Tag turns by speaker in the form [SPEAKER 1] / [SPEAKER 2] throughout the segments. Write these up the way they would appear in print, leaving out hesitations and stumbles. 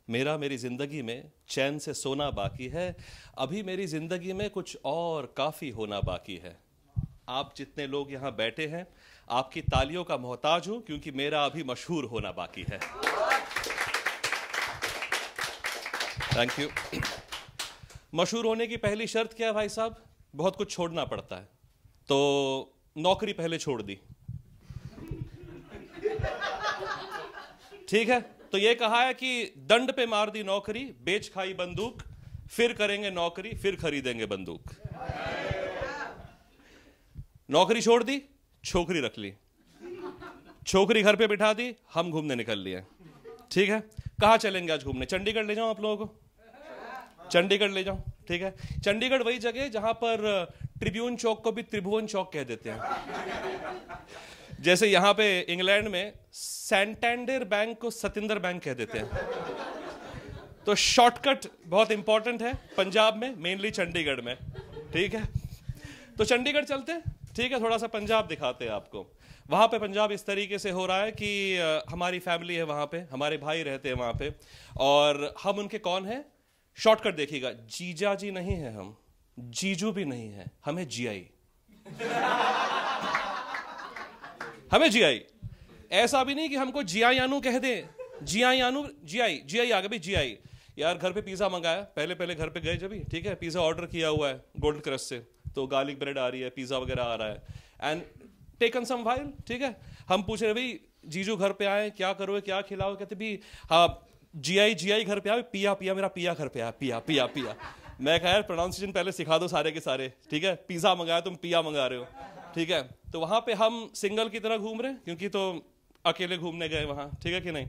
[SPEAKER 1] मेरी जिंदगी में चैन से सोना बाकी है, अभी मेरी जिंदगी में कुछ और काफी होना बाकी है। आप जितने लोग यहाँ बैठे हैं, आपकी तालियों का मोहताज हूं, क्योंकि मेरा अभी मशहूर होना बाकी है। Thank you. मशहूर होने की पहली शर्त क्या है भाई साहब? बहुत कुछ छोड़ना पड़ता है। तो नौकरी पहले छोड़ दी, ठीक है। तो ये कहा है कि दंड पे मार दी नौकरी, बेच खाई बंदूक, फिर करेंगे नौकरी, फिर खरीदेंगे बंदूक। नौकरी छोड़ दी, छोकरी रख ली, छोकरी घर पे बिठा दी, हम घूमने निकल लिए, ठीक है। कहाँ चलेंगे आज घूमने? चंडीगढ़ ले जाऊं आप लोगों को? चंडीगढ़ ले जाऊं, ठीक है। चंडीगढ़ वही जगह जहां पर ट्रिब्यून चौक को भी त्रिभुवन चौक कह देते हैं। जैसे यहां पे इंग्लैंड में सैंटेंडर बैंक को सतिंदर बैंक कह देते हैं। तो शॉर्टकट बहुत इंपॉर्टेंट है पंजाब में, मेनली चंडीगढ़ में, ठीक है। तो चंडीगढ़ चलते हैं, ठीक है। थोड़ा सा पंजाब दिखाते हैं आपको। वहां पे पंजाब इस तरीके से हो रहा है कि हमारी फैमिली है वहां पे, हमारे भाई रहते हैं वहां पे, और हम उनके कौन है? शॉर्टकट देखिएगा, जीजा जी नहीं है हम, जीजू भी नहीं है, हमें जीआई। हमें जीआई। ऐसा भी नहीं कि हमको जियायानू कह दे, जियायानू, जीआई, जीआई आ गया भाई, जीआई। यार घर पे पिज्जा मंगाया, पहले पहले घर पे गए जब, ठीक है, पिज्जा ऑर्डर किया हुआ है गोल्ड क्रस्ट से, तो गार्लिक ब्रेड आ रही है, पिज्जा वगैरह आ रहा है, एंड टेकन सम व्हाइल, ठीक है। हम पूछ रहे भाई जीजू घर पे आए, क्या करोगे, क्या खिलाओ? कहते भी हाँ जीआई घर पे आए, पिया पिया, मेरा पिया घर पे आया, पिया पिया पिया। मैं कहा यार प्रोनाउंसिएशन पहले सिखा दो सारे के सारे, ठीक है। पिज्जा मंगाया, तुम पिया मंगा रहे हो, ठीक है। तो वहां पे हम सिंगल की तरह घूम रहे हैं, क्योंकि तो अकेले घूमने गए वहां, ठीक है कि नहीं।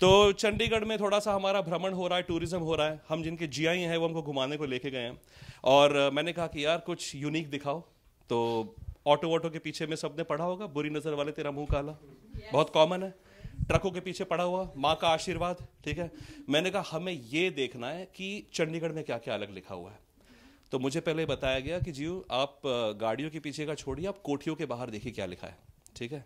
[SPEAKER 1] तो चंडीगढ़ में थोड़ा सा हमारा भ्रमण हो रहा है, टूरिज्म हो रहा है। हम जिनके जीआई हैं वो हमको घुमाने को लेके गए हैं, और मैंने कहा कि यार कुछ यूनिक दिखाओ। तो ऑटो के पीछे में सबने पढ़ा होगा, बुरी नजर वाले तेरा मुंह काला, बहुत कॉमन है। ट्रकों के पीछे पड़ा हुआ माँ का आशीर्वाद, ठीक है। मैंने कहा हमें ये देखना है कि चंडीगढ़ में क्या क्या अलग लिखा हुआ है। तो मुझे पहले बताया गया कि जीव आप गाड़ियों के पीछे का छोड़िए, आप कोठियों के बाहर देखिए क्या लिखा है, ठीक है।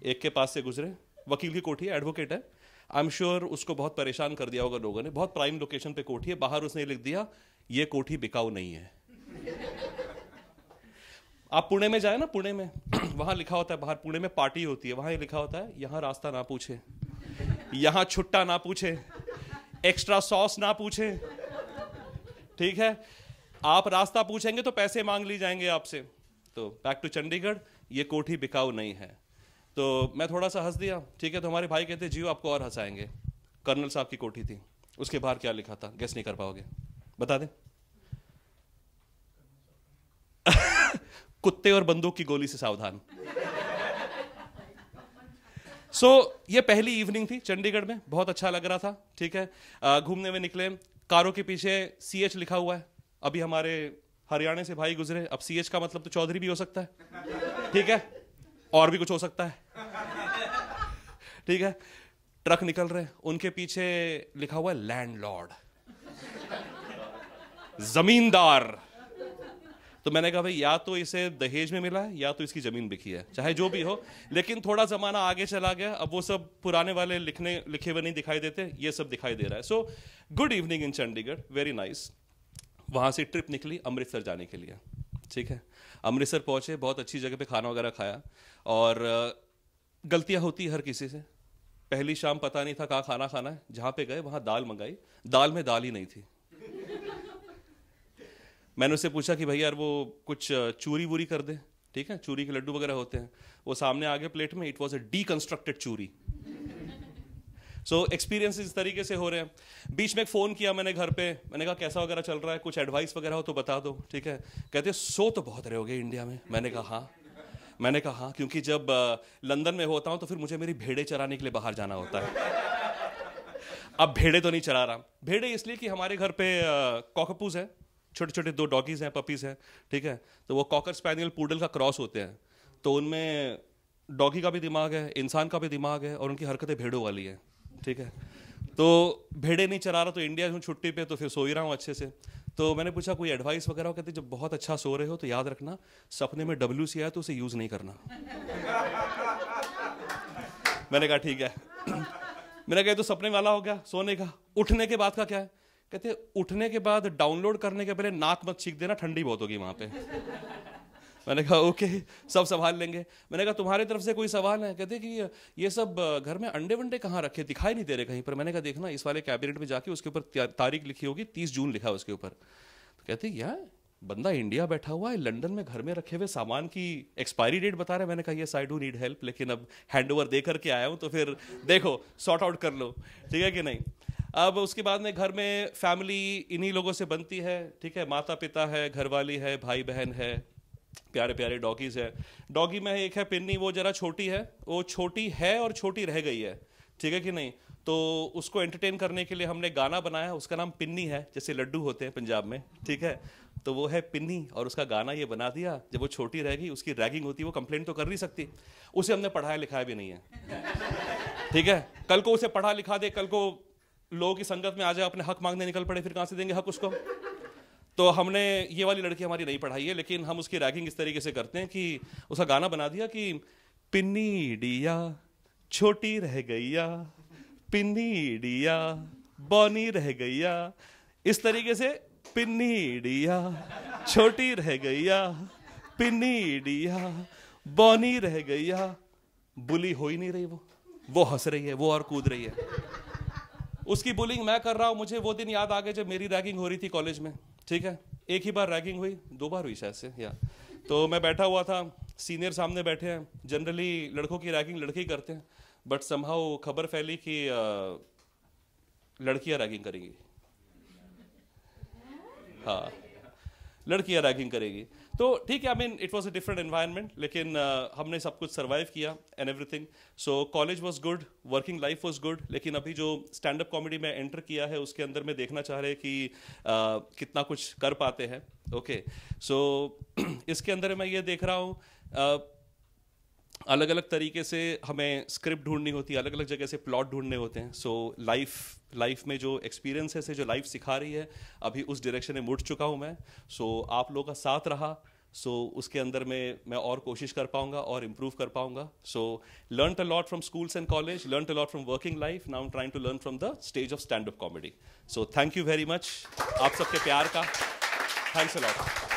[SPEAKER 1] एक के पास से गुजरे, वकील की कोठी है, एडवोकेट है, आई एम श्योर उसको बहुत परेशान कर दिया होगा लोगों ने। बहुत प्राइम लोकेशन पे कोठी है, बाहर उसने लिख दिया ये कोठी बिकाऊ नहीं है। आप पुणे में जाए ना, पुणे में वहां लिखा होता है बाहर, पुणे में पार्टी होती है, वहां ये लिखा होता है यहां रास्ता ना पूछे, यहां छुट्टा ना पूछे, एक्स्ट्रा सॉस ना पूछे, ठीक है। आप रास्ता पूछेंगे तो पैसे मांग ली जाएंगे आपसे। तो बैक टू चंडीगढ़, ये कोठी बिकाऊ नहीं है। तो मैं थोड़ा सा हंस दिया, ठीक है। तो हमारे भाई कहते जियो आपको और हंसाएंगे, कर्नल साहब की कोठी थी, उसके बाहर क्या लिखा था, गेस नहीं कर पाओगे, बता दें? कुत्ते और बंदूक की गोली से सावधान। सो ये पहली इवनिंग थी चंडीगढ़ में, बहुत अच्छा लग रहा था, ठीक है। घूमने में निकले, कारों के पीछे CH लिखा हुआ है। अभी हमारे हरियाणा से भाई गुजरे, अब CH का मतलब तो चौधरी भी हो सकता है, ठीक है, और भी कुछ हो सकता है, ठीक है। ट्रक निकल रहे, उनके पीछे लिखा हुआ है लैंडलॉर्ड, जमींदार। तो मैंने कहा भाई या तो इसे दहेज में मिला है या तो इसकी जमीन बिकी है, चाहे जो भी हो। लेकिन थोड़ा जमाना आगे चला गया, अब वो सब पुराने वाले लिखे हुए नहीं दिखाई देते, ये सब दिखाई दे रहा है। So good evening in Chandigarh, very nice. वहां से ट्रिप निकली अमृतसर जाने के लिए, ठीक है। अमृतसर पहुंचे, बहुत अच्छी जगह पे खाना वगैरह खाया, और गलतियां होती हर किसी से। पहली शाम पता नहीं था कहाँ खाना खाना है, जहां पे गए वहां दाल मंगाई, दाल में दाल ही नहीं थी। मैंने उससे पूछा कि भैया यार वो कुछ चूरी वूरी कर दे, ठीक है, चूरी के लड्डू वगैरह होते हैं। वो सामने आगे प्लेट में, इट वॉज अ डीकंस्ट्रक्टेड चूरी। सो एक्सपीरियंस इस तरीके से हो रहे हैं। बीच में एक फ़ोन किया मैंने घर पे, मैंने कहा कैसा वगैरह चल रहा है, कुछ एडवाइस वगैरह हो तो बता दो, ठीक है। कहते सो तो बहुत रहे होगे इंडिया में। मैंने कहा हाँ, क्योंकि जब लंदन में होता हूँ तो फिर मुझे मेरी भेड़ें चराने के लिए बाहर जाना होता है। अब भेड़े तो नहीं चरा रहा, भेड़े इसलिए कि हमारे घर पे कॉकपूज है, छोटे छोटे 2 डॉगीज हैं, पपीज हैं, ठीक है। तो वो कॉकर स्पैनियल पूडल का क्रॉस होते हैं, तो उनमें डॉगी का भी दिमाग है, इंसान का भी दिमाग है, और उनकी हरकतें भेड़ों वाली है, ठीक है। तो भेड़े नहीं चरा रहा, तो इंडिया में छुट्टी पे, तो फिर सो ही रहा हूँ अच्छे से। तो मैंने पूछा कोई एडवाइस वगैरह हो? कहते जब बहुत अच्छा सो रहे हो तो याद रखना, सपने में WC आया तो उसे यूज नहीं करना। मैंने कहा ठीक है। मैंने कहा तो सपने वाला हो गया सोने का, उठने के बाद का क्या है? कहते उठने के बाद डाउनलोड करने के पहले नाक मत छींक देना, ठंडी बहुत होगी वहां पे। मैंने कहा ओके, सब संभाल लेंगे। मैंने कहा तुम्हारी तरफ से कोई सवाल है? कहते कि ये सब घर में अंडे वंडे कहाँ रखे, दिखाई नहीं दे रहे कहीं पर। मैंने कहा देखना इस वाले कैबिनेट में जाके उसके ऊपर तारीख लिखी होगी, 30 जून लिखा है उसके ऊपर। तो कहते यार बंदा इंडिया बैठा हुआ है, लंदन में घर में रखे हुए सामान की एक्सपायरी डेट बता रहा है। मैंने कहा yes I do need help, लेकिन अब हैंडओवर दे करके आया हूँ तो फिर देखो सॉर्ट आउट कर लो, ठीक है कि नहीं। अब उसके बाद में घर में फैमिली इन्हीं लोगों से बनती है, ठीक है। माता पिता है, घरवाली है, भाई बहन है, प्यारे प्यारे डॉगीज है। डॉगी में एक है पिन्नी, वो जरा छोटी है, वो छोटी है और छोटी रह गई है, ठीक है कि नहीं। तो उसको एंटरटेन करने के लिए हमने गाना बनाया, उसका नाम पिन्नी है, जैसे लड्डू होते हैं पंजाब में, ठीक है। तो वो है पिन्नी और उसका गाना ये बना दिया। जब वो छोटी रहेगी उसकी रैगिंग होती है, वो कंप्लेंट तो कर नहीं सकती, उसे हमने पढ़ाया लिखाया भी नहीं है, ठीक है। कल को उसे पढ़ा लिखा दे, कल को लोगों की संगत में आ जाए, अपने हक मांगने निकल पड़े, फिर कहाँ से देंगे हक उसको। तो हमने ये वाली लड़की हमारी नहीं पढ़ाई है, लेकिन हम उसकी रैगिंग इस तरीके से करते हैं कि उसका गाना बना दिया कि पिन्नी डिया छोटी रह गईया, पिन्नी डिया बौनी रह गईया, इस तरीके से पिन्नी डिया छोटी रह गईया, पिन्नी डिया बौनी रह गईया। बुली हो ही नहीं रही, वो हंस रही है, वो और कूद रही है। उसकी बुलिंग मैं कर रहा हूं। मुझे वो दिन याद आ गए जब मेरी रैगिंग हो रही थी कॉलेज में, ठीक है। एक ही बार रैगिंग हुई, 2 बार हुई शायद से या। तो मैं बैठा हुआ था, सीनियर सामने बैठे हैं। जनरली लड़कों की रैगिंग लड़के ही करते हैं, बट समहाउ खबर फैली कि लड़कियां रैगिंग करेंगी। हाँ, लड़कियां रैगिंग करेगी। तो ठीक है, I mean it was a different environment, लेकिन हमने सब कुछ सर्वाइव किया and everything. So college was good, working life was good. लेकिन अभी जो स्टैंड अप कॉमेडी में एंटर किया है उसके अंदर में देखना चाह रहे कि कितना कुछ कर पाते हैं। ओके, सो इसके अंदर मैं ये देख रहा हूँ अलग अलग तरीके से हमें स्क्रिप्ट ढूंढनी होती है, अलग अलग जगह से प्लॉट ढूंढने होते हैं। सो लाइफ में जो एक्सपीरियंस है, जो लाइफ सिखा रही है, अभी उस डायरेक्शन में मुड़ चुका हूँ मैं। सो आप लोगों का साथ रहा, सो उसके अंदर में मैं और कोशिश कर पाऊंगा और इम्प्रूव कर पाऊंगा। So learn a lot from schools and college, learn a lot from working life, now I am trying to learn from the stage of stand up comedy. So thank you very much आप सबके प्यार का, thanks a lot.